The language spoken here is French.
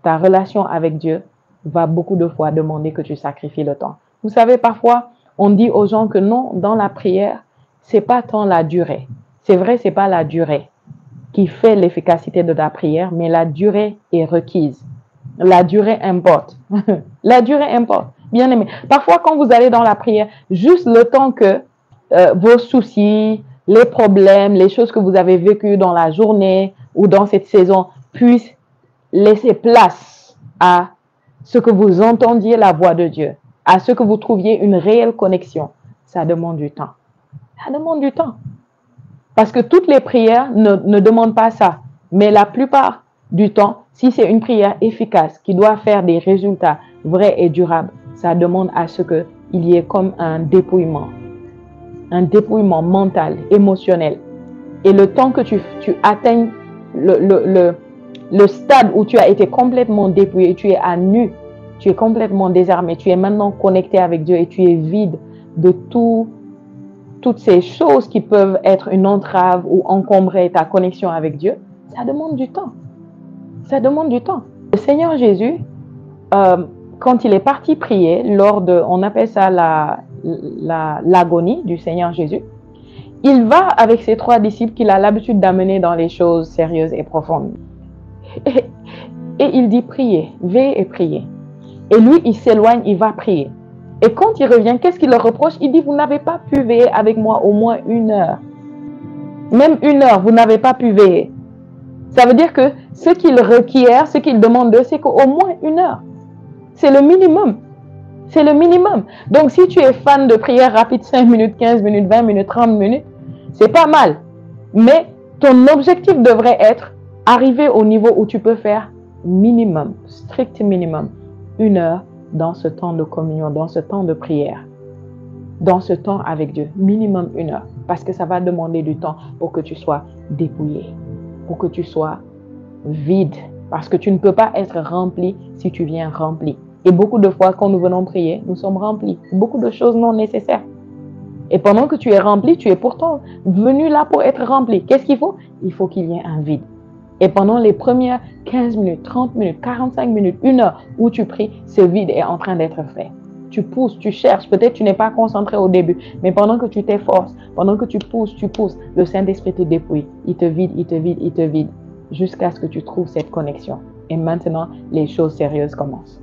ta relation avec Dieu va beaucoup de fois demander que tu sacrifies le temps. Vous savez, parfois, on dit aux gens que non, dans la prière, c'est pas tant la durée. C'est vrai, c'est pas la durée qui fait l'efficacité de ta prière, mais la durée est requise. La durée importe. La durée importe. Bien aimé. Parfois, quand vous allez dans la prière, juste le temps que vos soucis, les problèmes, les choses que vous avez vécues dans la journée ou dans cette saison puissent laisser place à ce que vous entendiez la voix de Dieu, à ce que vous trouviez une réelle connexion. Ça demande du temps. Ça demande du temps. Parce que toutes les prières ne demandent pas ça. Mais la plupart du temps, si c'est une prière efficace qui doit faire des résultats vrais et durables, ça demande à ce qu'il y ait comme un dépouillement mental, émotionnel. Et le temps que tu atteignes le stade où tu as été complètement dépouillé, tu es à nu, tu es complètement désarmé, tu es maintenant connecté avec Dieu et tu es vide de toutes ces choses qui peuvent être une entrave ou encombrer ta connexion avec Dieu, ça demande du temps. Ça demande du temps. Le Seigneur Jésus, quand il est parti prier, on appelle ça l'agonie du Seigneur Jésus, il va avec ses 3 disciples qu'il a l'habitude d'amener dans les choses sérieuses et profondes. Et il dit priez, veillez et priez. Et lui, il s'éloigne, il va prier. Et quand il revient, qu'est-ce qu'il leur reproche? Il dit, vous n'avez pas pu veiller avec moi au moins 1 heure. Même 1 heure, vous n'avez pas pu veiller. Ça veut dire que ce qu'il requiert, ce qu'il demande d'eux, c'est qu'au moins 1 heure. C'est le minimum. C'est le minimum. Donc, si tu es fan de prière rapide, 5 minutes, 15 minutes, 20 minutes, 30 minutes, c'est pas mal. Mais ton objectif devrait être arriver au niveau où tu peux faire minimum, strict minimum, 1 heure dans ce temps de communion, dans ce temps de prière, dans ce temps avec Dieu, minimum 1 heure, parce que ça va demander du temps pour que tu sois dépouillé, pour que tu sois vide, parce que tu ne peux pas être rempli si tu viens rempli. Et beaucoup de fois, quand nous venons prier, nous sommes remplis, beaucoup de choses non nécessaires. Et pendant que tu es rempli, tu es pourtant venu là pour être rempli. Qu'est-ce qu'il faut? Il faut qu'il y ait un vide. Et pendant les premières 15 minutes, 30 minutes, 45 minutes, 1 heure où tu pries, ce vide est en train d'être fait. Tu pousses, tu cherches, peut-être tu n'es pas concentré au début, mais pendant que tu t'efforces, pendant que tu pousses, le Saint-Esprit te dépouille. Il te vide, il te vide, il te vide, jusqu'à ce que tu trouves cette connexion. Et maintenant, les choses sérieuses commencent.